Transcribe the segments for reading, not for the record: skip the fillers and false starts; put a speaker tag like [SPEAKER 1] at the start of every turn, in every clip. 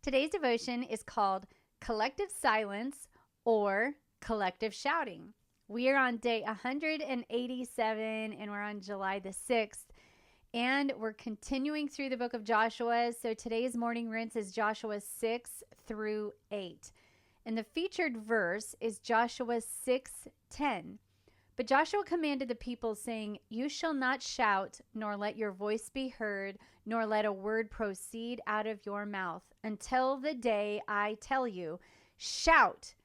[SPEAKER 1] Today's devotion is called Collective Silence or Collective Shouting. We are on day 187 and we're on July the 6th. And we're continuing through the book of Joshua. So today's morning rinse is Joshua 6 through 8. And the featured verse is Joshua 6:10. But Joshua commanded the people, saying, "You shall not shout, nor let your voice be heard, nor let a word proceed out of your mouth, until the day I tell you, shout,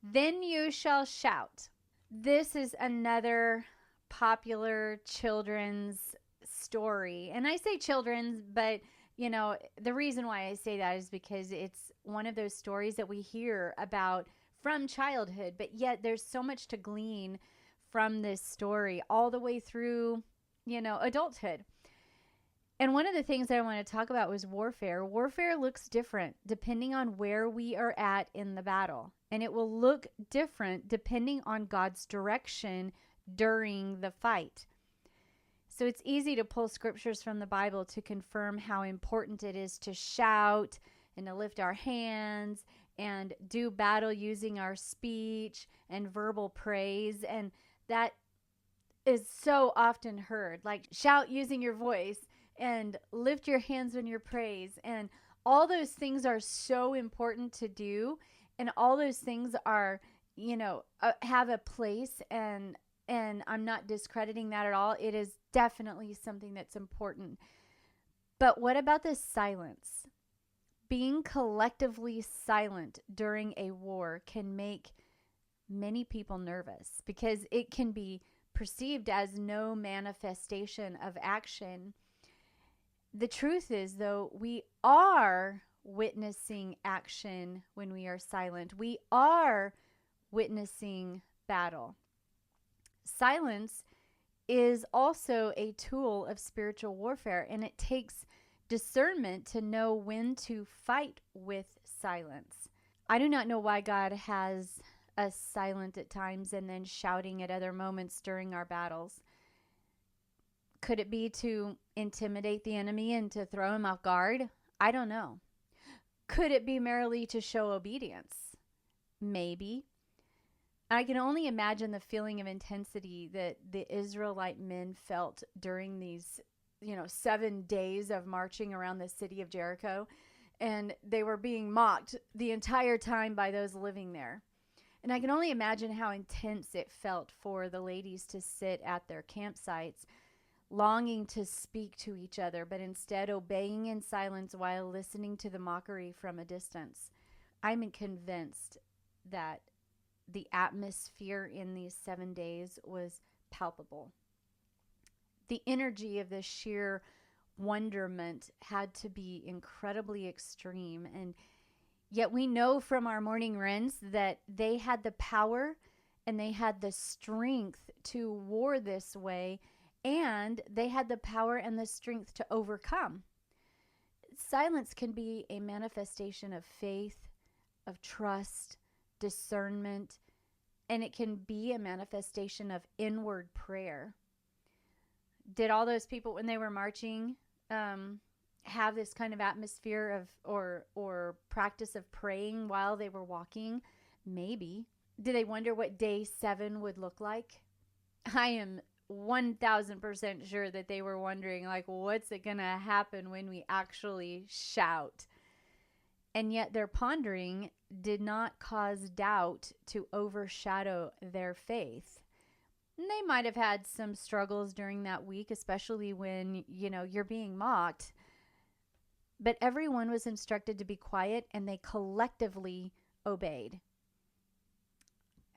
[SPEAKER 1] then you shall shout." This is another popular children's story. And I say children's, but the reason why I say that is because it's one of those stories that we hear about from childhood, but yet there's so much to glean from this story all the way through, adulthood. And one of the things that I want to talk about was warfare. Warfare looks different depending on where we are at in the battle. And it will look different depending on God's direction during the fight. So it's easy to pull scriptures from the Bible to confirm how important it is to shout and to lift our hands and do battle using our speech and verbal praise. And that is so often heard, like shout using your voice and lift your hands when you praise. And all those things are so important to do. And all those things are, have a place, and I'm not discrediting that at all. It is definitely something that's important. But what about this silence? Being collectively silent during a war can make many people nervous because it can be perceived as no manifestation of action. The truth is, though, we are witnessing action when we are silent. We are witnessing battle. Silence is also a tool of spiritual warfare, and it takes discernment to know when to fight with silence. I do not know why God has us silent at times and then shouting at other moments during our battles. Could it be to intimidate the enemy and to throw him off guard? I don't know. Could it be merely to show obedience? Maybe. I can only imagine the feeling of intensity that the Israelite men felt during these, 7 days of marching around the city of Jericho. And they were being mocked the entire time by those living there. And I can only imagine how intense it felt for the ladies to sit at their campsites, longing to speak to each other, but instead obeying in silence while listening to the mockery from a distance. I'm convinced that the atmosphere in these 7 days was palpable. The energy of this sheer wonderment had to be incredibly extreme. And yet we know from our morning rinse that they had the power and they had the strength to war this way, and they had the power and the strength to overcome. Silence can be a manifestation of faith, of trust, discernment, and it can be a manifestation of inward prayer. Did all those people, when they were marching, have this kind of atmosphere of or practice of praying while they were walking? Maybe. Did they wonder what day 7 would look like? I am 1000% sure that they were wondering, like, what's it gonna happen when we actually shout? And yet their pondering did not cause doubt to overshadow their faith. And they might have had some struggles during that week, especially when, you're being mocked. But everyone was instructed to be quiet, and they collectively obeyed.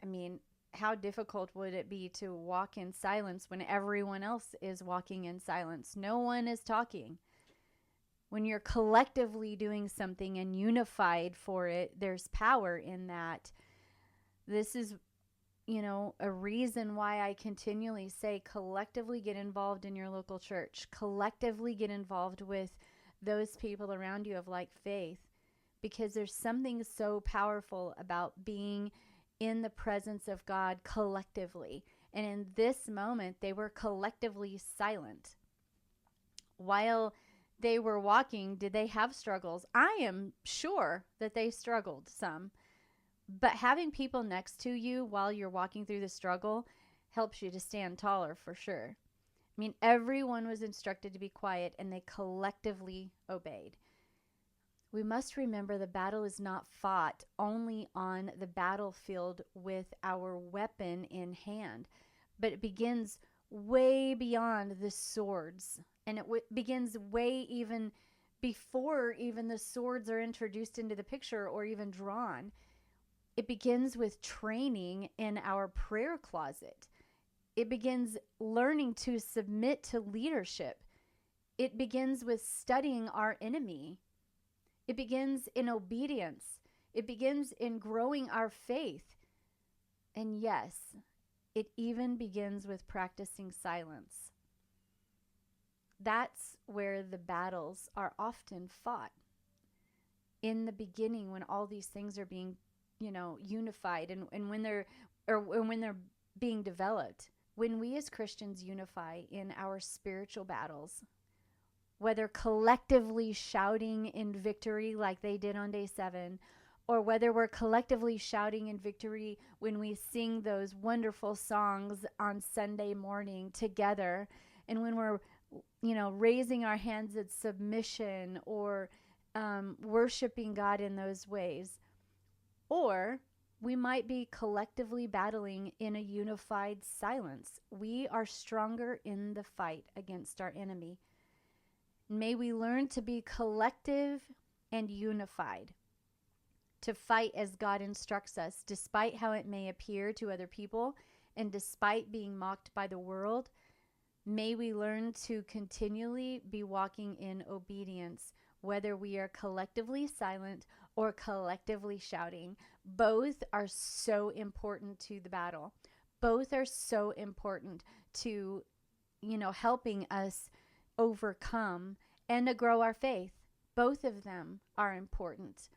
[SPEAKER 1] I mean, how difficult would it be to walk in silence when everyone else is walking in silence? No one is talking. When you're collectively doing something and unified for it, there's power in that. This is, a reason why I continually say collectively get involved in your local church. Collectively get involved with those people around you of like faith, because there's something so powerful about being in the presence of God collectively. And in this moment, they were collectively silent. While they were walking, did they have struggles? I am sure that they struggled some. But having people next to you while you're walking through the struggle helps you to stand taller for sure. I mean, everyone was instructed to be quiet and they collectively obeyed. We must remember the battle is not fought only on the battlefield with our weapon in hand, but it begins way beyond the swords. And it begins way even before even the swords are introduced into the picture or even drawn. It begins with training in our prayer closet. It begins learning to submit to leadership. It begins with studying our enemy. It begins in obedience. It begins in growing our faith. And yes, it even begins with practicing silence. That's where the battles are often fought. In the beginning, when all these things are being, unified and when they're being developed. When we as Christians unify in our spiritual battles, whether collectively shouting in victory like they did on day 7, or whether we're collectively shouting in victory when we sing those wonderful songs on Sunday morning together, and when we're, raising our hands in submission or worshiping God in those ways, or we might be collectively battling in a unified silence. We are stronger in the fight against our enemy. May we learn to be collective and unified, to fight as God instructs us, despite how it may appear to other people and despite being mocked by the world. May we learn to continually be walking in obedience, whether we are collectively silent or collectively shouting. Both are so important to the battle. Both are so important to, helping us overcome and to grow our faith. Both of them are important.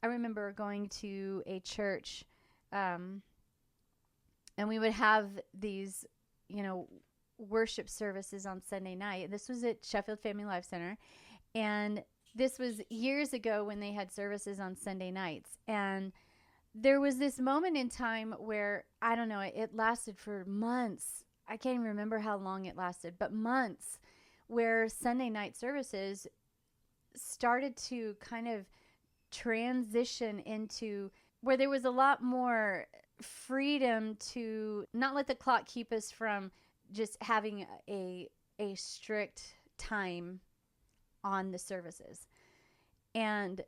[SPEAKER 1] I remember going to a church, and we would have these, worship services on Sunday night. This was at Sheffield Family Life Center, and this was years ago when they had services on Sunday nights. And there was this moment in time where, I don't know, it lasted for months. I can't even remember how long it lasted, but months, where Sunday night services started to kind of transition into where there was a lot more freedom to not let the clock keep us from just having a strict time on the services. And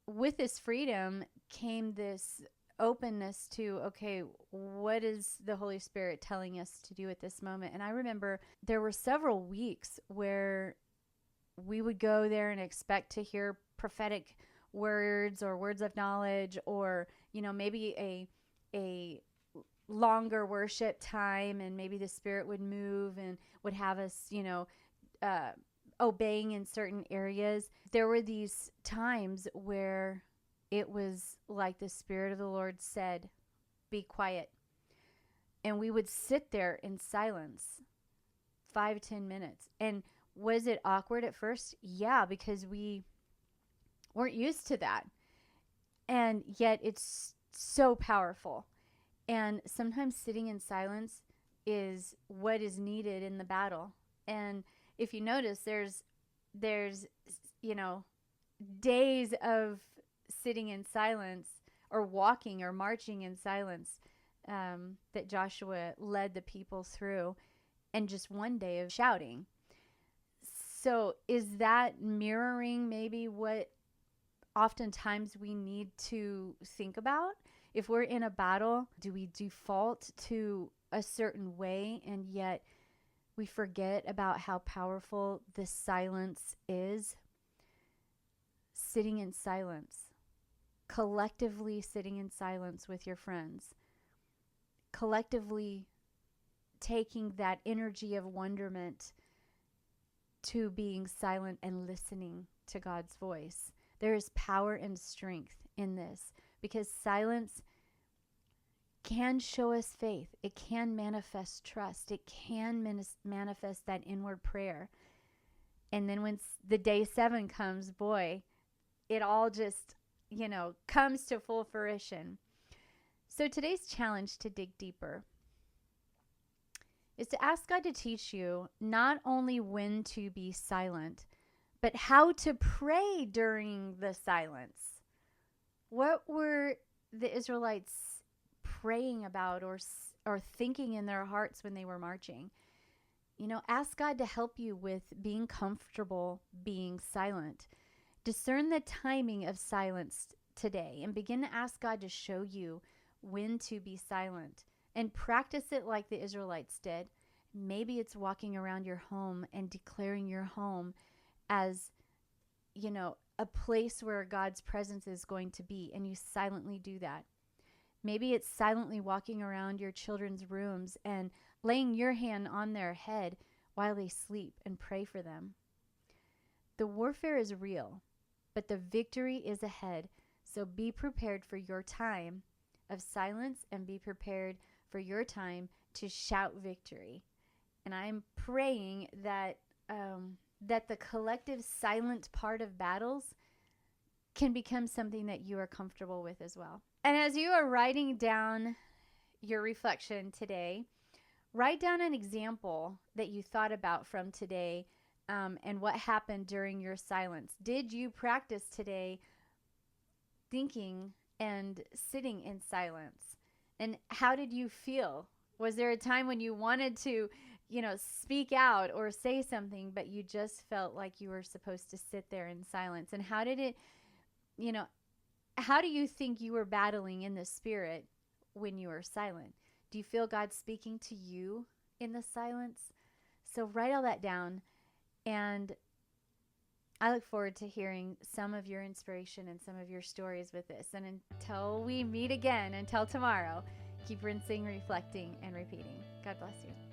[SPEAKER 1] with this freedom came this openness to, okay, what is the Holy Spirit telling us to do at this moment? And I remember there were several weeks where we would go there and expect to hear prophetic words or words of knowledge, or, maybe a longer worship time, and maybe the Spirit would move and would have us, obeying in certain areas. There were these times where it was like the Spirit of the Lord said, be quiet. And we would sit there in silence 5-10 minutes. And was it awkward at first? Yeah, because we weren't used to that. And yet it's so powerful. And sometimes sitting in silence is what is needed in the battle. And if you notice, there's days of sitting in silence or walking or marching in silence that Joshua led the people through, and just one day of shouting. So is that mirroring maybe what oftentimes we need to think about? If we're in a battle, do we default to a certain way, and yet we forget about how powerful the silence is? Sitting in silence, collectively sitting in silence with your friends, collectively taking that energy of wonderment to being silent and listening to God's voice. There is power and strength in this, because silence can show us faith. It can manifest trust. It can manifest that inward prayer. And then when the day 7 comes, boy, it all just, comes to full fruition. So today's challenge to dig deeper is to ask God to teach you not only when to be silent, but how to pray during the silence. What were the Israelites praying about or thinking in their hearts when they were marching? Ask God to help you with being comfortable being silent. Discern the timing of silence today and begin to ask God to show you when to be silent and practice it like the Israelites did. Maybe it's walking around your home and declaring your home as, a place where God's presence is going to be, and you silently do that. Maybe it's silently walking around your children's rooms and laying your hand on their head while they sleep and pray for them. The warfare is real, but the victory is ahead. So be prepared for your time of silence and be prepared for your time to shout victory. And I'm praying that that the collective silent part of battles can become something that you are comfortable with as well. And as you are writing down your reflection today, write down an example that you thought about from today and what happened during your silence. Did you practice today thinking and sitting in silence? And how did you feel? Was there a time when you wanted to, speak out or say something, but you just felt like you were supposed to sit there in silence? And how did it, how do you think you were battling in the spirit when you were silent? Do you feel God speaking to you in the silence? So write all that down, and I look forward to hearing some of your inspiration and some of your stories with this. And until we meet again, until tomorrow, keep rinsing, reflecting, and repeating. God bless you.